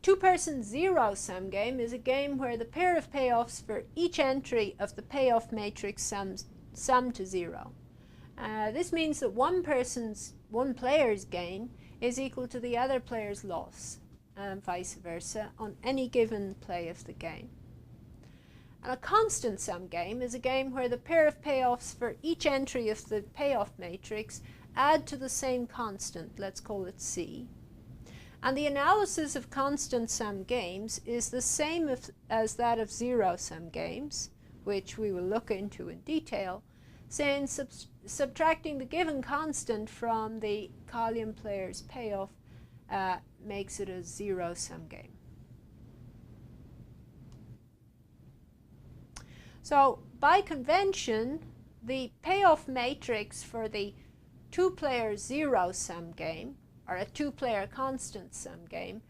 Two-person zero-sum game is a game where the pair of payoffs for each entry of the payoff matrix sum to 0. This means that one player's gain is equal to the other player's loss, and vice versa, on any given play of the game. And a constant sum game is a game where the pair of payoffs for each entry of the payoff matrix add to the same constant, let's call it C. And the analysis of constant sum games is the same as that of zero-sum games, which we will look into in detail, since subtracting the given constant from the column player's payoff makes it a zero-sum game. So by convention, the payoff matrix for the two-player zero-sum game, or a two-player constant sum game,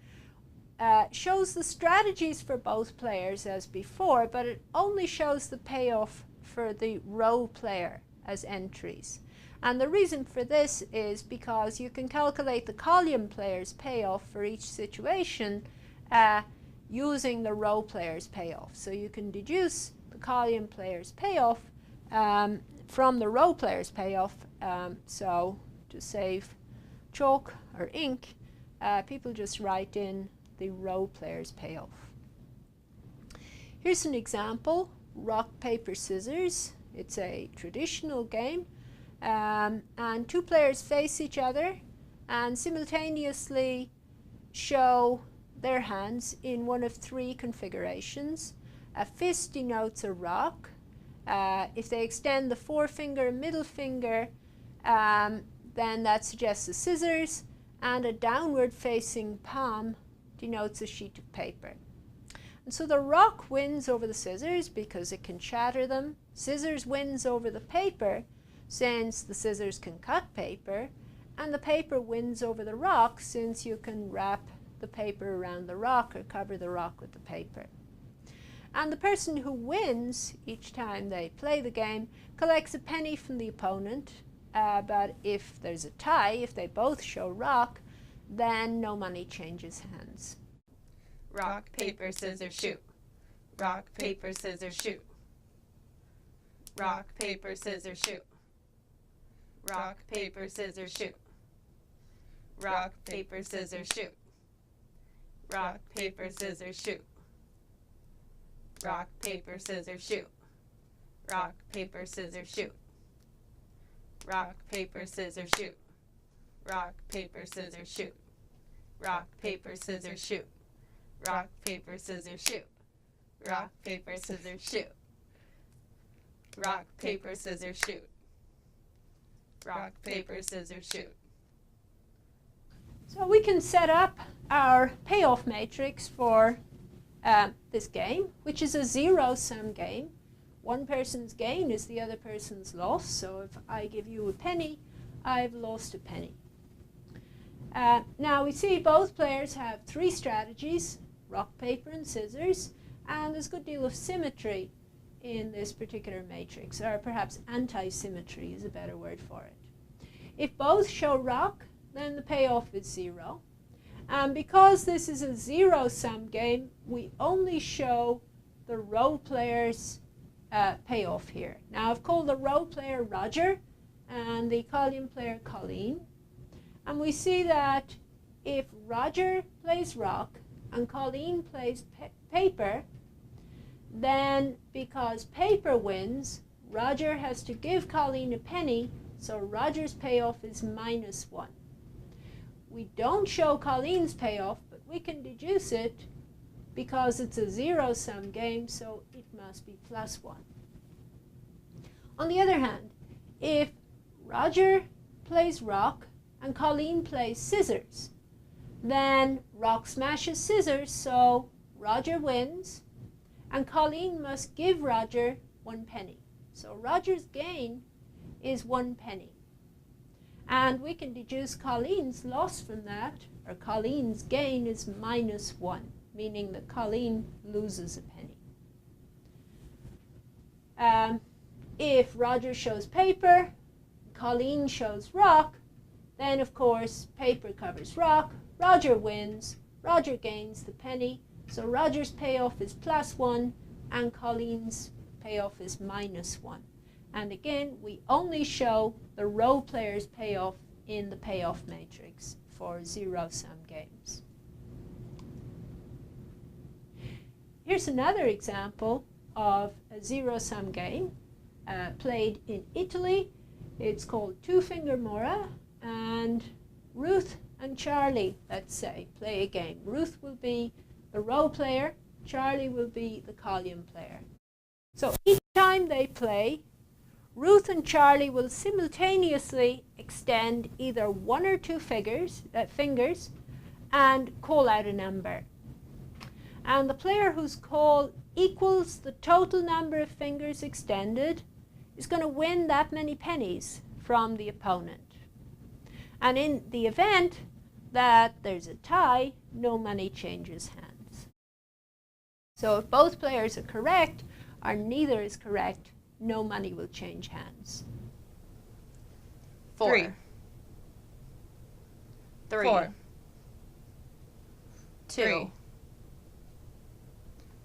shows the strategies for both players as before, but it only shows the payoff for the row player as entries. And the reason for this is because you can calculate the column player's payoff for each situation using the row player's payoff. So you can deduce the column player's payoff from the row player's payoff. So to save chalk or ink, people just write in the row player's payoff. Here's an example: rock, paper, scissors. It's a traditional game, and two players face each other and simultaneously show their hands in one of three configurations. A fist denotes a rock. If they extend the forefinger and middle finger, then that suggests the scissors, and a downward facing palm denotes a sheet of paper. And so the rock wins over the scissors because it can shatter them. Scissors wins over the paper since the scissors can cut paper, and the paper wins over the rock since you can wrap the paper around the rock or cover the rock with the paper. And the person who wins each time they play the game collects a penny from the opponent, but if there's a tie, if they both show rock, then no money changes hands. Rock, paper, scissors, shoot. Rock, paper, scissors, shoot. Rock, paper, scissors, shoot. Rock, paper, scissors, shoot. Rock, paper, scissors, shoot. Rock, paper, scissors, shoot. Rock, paper, scissors, shoot. Rock, paper, scissors, shoot. Rock, paper, scissors, shoot. Rock, paper, scissors, shoot. Rock, paper, scissors, shoot. Rock, paper, scissors, shoot. Rock, paper, scissors, shoot. Rock, paper, scissors, shoot. Rock, paper, scissors, shoot. So we can set up our payoff matrix for this game, which is a zero-sum game. One person's gain is the other person's loss. So if I give you a penny, I've lost a penny. Now we see both players have three strategies: rock, paper, and scissors, and there's a good deal of symmetry in this particular matrix, or perhaps anti-symmetry is a better word for it. If both show rock, then the payoff is 0. And because this is a zero-sum game, we only show the row player's payoff here. Now I've called the row player Roger and the column player Colleen. And we see that if Roger plays rock and Colleen plays paper, then because paper wins, Roger has to give Colleen a penny, so Roger's payoff is -1. We don't show Colleen's payoff, but we can deduce it because it's a zero-sum game, so it must be +1. On the other hand, if Roger plays rock and Colleen plays scissors, then rock smashes scissors, so Roger wins, and Colleen must give Roger 1 penny. So Roger's gain is 1 penny. And we can deduce Colleen's loss from that, or Colleen's gain is -1, meaning that Colleen loses a penny. If Roger shows paper, Colleen shows rock, then of course paper covers rock, Roger wins, Roger gains the penny. So Roger's payoff is +1 and Colleen's payoff is -1. And again, we only show the row player's payoff in the payoff matrix for zero-sum games. Here's another example of a zero-sum game played in Italy. It's called Two Finger Mora, and Ruth and Charlie, let's say, play a game. Ruth will be the row player, Charlie will be the column player. So each time they play, Ruth and Charlie will simultaneously extend either one or two fingers and call out a number. And the player whose call equals the total number of fingers extended is going to win that many pennies from the opponent. And in the event that there's a tie, no money changes hands. So if both players are correct or neither is correct, no money will change hands. 4. 3. 2.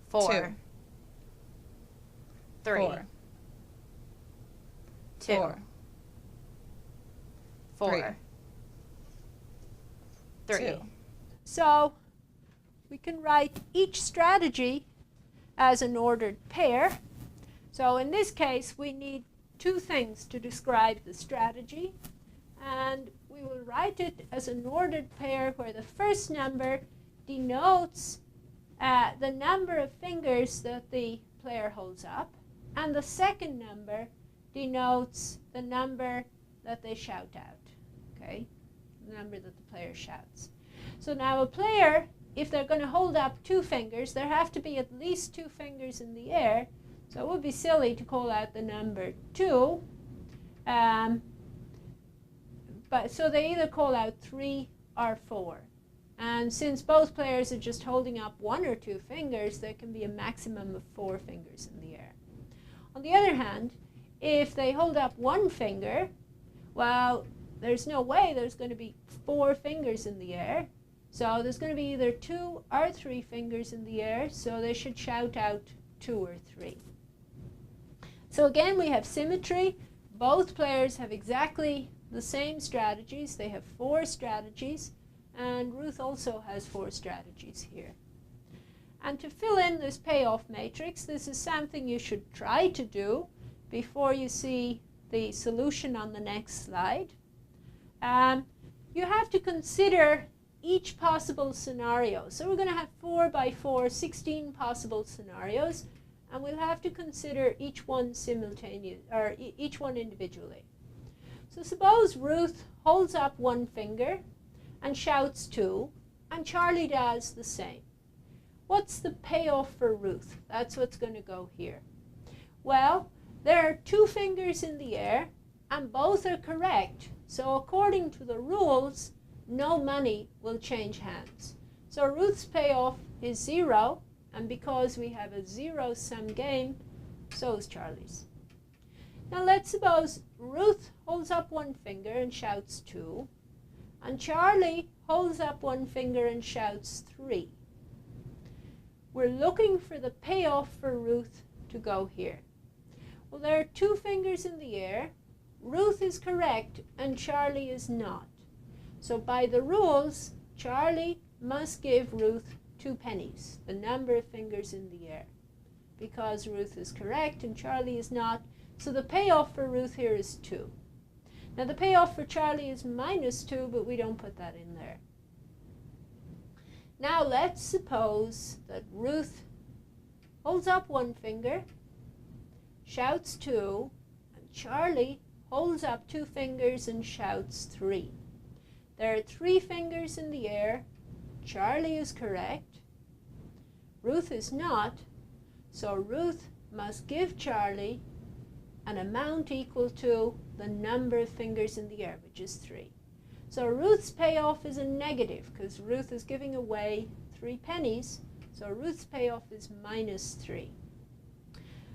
4. 3. 2. 4. 3. So we can write each strategy as an ordered pair. So in this case, we need two things to describe the strategy. And we will write it as an ordered pair where the first number denotes the number of fingers that the player holds up, and the second number denotes the number that they shout out, okay? The number that the player shouts. So now a player, if they're going to hold up two fingers, there have to be at least two fingers in the air. So it would be silly to call out the number 2. So they either call out 3 or 4. And since both players are just holding up 1 or 2 fingers, there can be a maximum of 4 fingers in the air. On the other hand, if they hold up 1 finger, well, there's no way there's going to be 4 fingers in the air. So there's going to be either 2 or 3 fingers in the air, so they should shout out 2 or 3. So again, we have symmetry. Both players have exactly the same strategies. They have 4 strategies, and Ruth also has 4 strategies here. And to fill in this payoff matrix, this is something you should try to do before you see the solution on the next slide. You have to consider each possible scenario. So we're going to have 4 by 4, 16 possible scenarios, and we'll have to consider each one each one individually. So suppose Ruth holds up 1 finger and shouts 2, and Charlie does the same. What's the payoff for Ruth? That's what's going to go here. Well, there are 2 fingers in the air, and both are correct. So according to the rules, no money will change hands. So Ruth's payoff is 0, and because we have a zero-sum game, so is Charlie's. Now let's suppose Ruth holds up 1 finger and shouts 2, and Charlie holds up 1 finger and shouts 3. We're looking for the payoff for Ruth to go here. Well, there are 2 fingers in the air. Ruth is correct and Charlie is not. So by the rules, Charlie must give Ruth 2 pennies, the number of fingers in the air, because Ruth is correct and Charlie is not. So the payoff for Ruth here is 2. Now the payoff for Charlie is -2, but we don't put that in there. Now let's suppose that Ruth holds up 1 finger, shouts 2, and Charlie holds up 2 fingers and shouts 3. There are 3 fingers in the air. Charlie is correct. Ruth is not. So Ruth must give Charlie an amount equal to the number of fingers in the air, which is 3. So Ruth's payoff is a negative because Ruth is giving away 3 pennies. So Ruth's payoff is -3.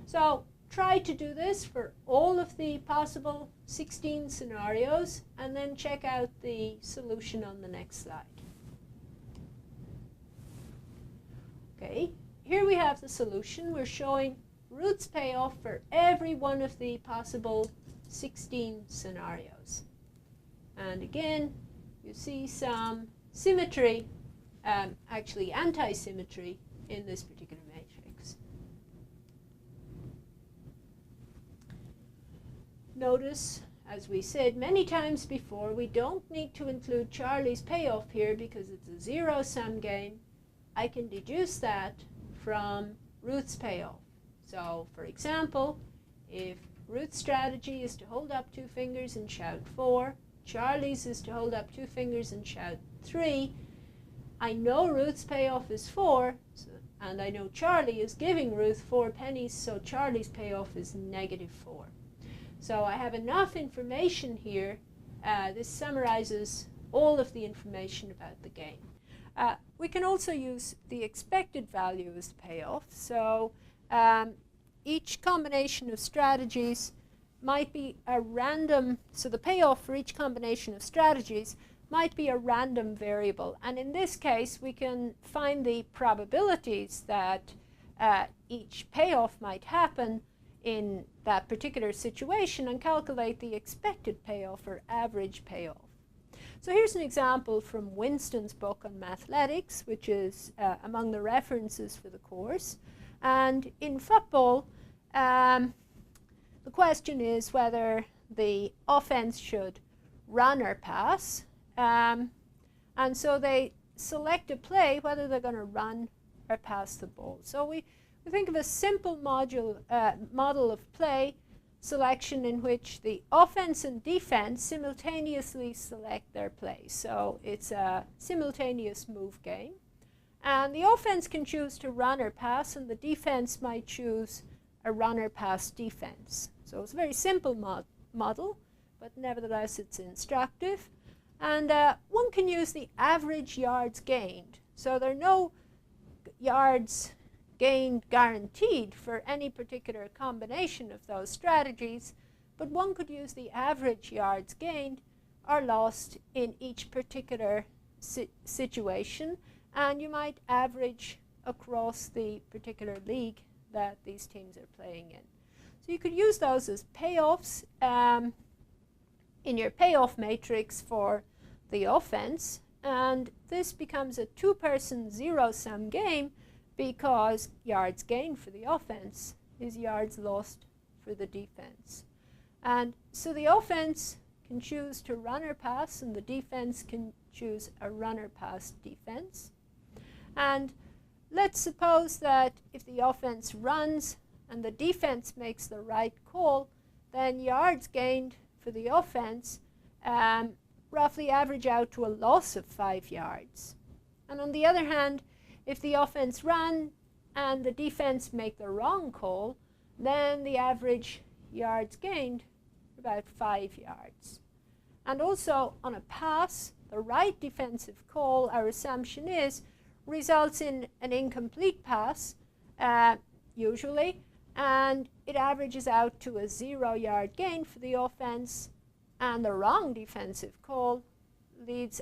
So try to do this for all of the possible 16 scenarios and then check out the solution on the next slide. Okay, here we have the solution. We're showing roots payoff for every one of the possible 16 scenarios. And again, you see some symmetry, actually anti-symmetry in this particular matrix. Notice, as we said many times before, we don't need to include Charlie's payoff here because it's a zero-sum game. I can deduce that from Ruth's payoff. So, for example, if Ruth's strategy is to hold up 2 fingers and shout 4, Charlie's is to hold up 2 fingers and shout 3, I know Ruth's payoff is 4, and I know Charlie is giving Ruth 4 pennies, so Charlie's payoff is -4. So I have enough information here. This summarizes all of the information about the game. We can also use the expected value as the payoff. So each combination of strategies might be a random, so the payoff for each combination of strategies might be a random variable. And in this case, we can find the probabilities that each payoff might happen in that particular situation and calculate the expected payoff or average payoff. So here's an example from Winston's book on mathletics, which is among the references for the course. And in football, the question is whether the offense should run or pass. And so they select a play whether they're going to run or pass the ball. So we think of a simple model of play selection in which the offense and defense simultaneously select their play. So it's a simultaneous move game. And the offense can choose to run or pass, and the defense might choose a run or pass defense. So it's a very simple model, but nevertheless it's instructive. And one can use the average yards gained. So there are no yards gained guaranteed for any particular combination of those strategies, but one could use the average yards gained or lost in each particular situation, and you might average across the particular league that these teams are playing in. So you could use those as payoffs in your payoff matrix for the offense, and this becomes a 2-person zero-sum game because yards gained for the offense is yards lost for the defense. And so the offense can choose to run or pass, and the defense can choose a run or pass defense. And let's suppose that if the offense runs and the defense makes the right call, then yards gained for the offense roughly average out to a loss of 5 yards. And on the other hand, if the offense run and the defense make the wrong call, then the average yards gained are about 5 yards. And also on a pass, the right defensive call, our assumption is, results in an incomplete pass, usually, and it averages out to a 0-yard gain for the offense, and the wrong defensive call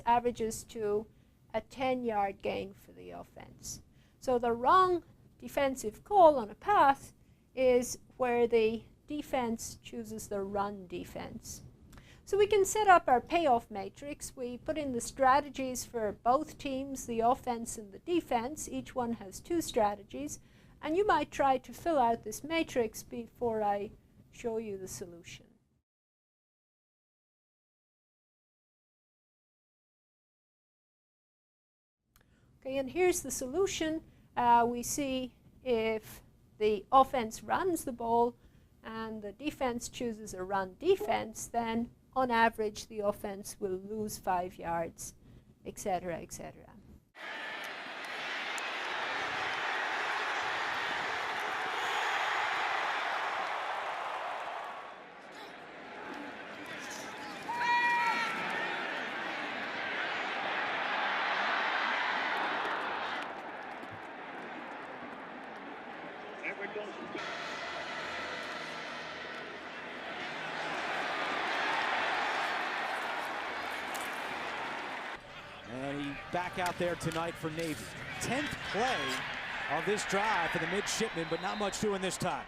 averages to a 10-yard gain for the offense. So the wrong defensive call on a pass is where the defense chooses the run defense. So we can set up our payoff matrix. We put in the strategies for both teams, the offense and the defense. Each one has 2 strategies. And you might try to fill out this matrix before I show you the solution. Okay, and here's the solution. We see if the offense runs the ball and the defense chooses a run defense, then on average the offense will lose 5 yards, etc., etc. And he back out there tonight for Navy. 10th play of this drive for the midshipmen, but not much doing this time.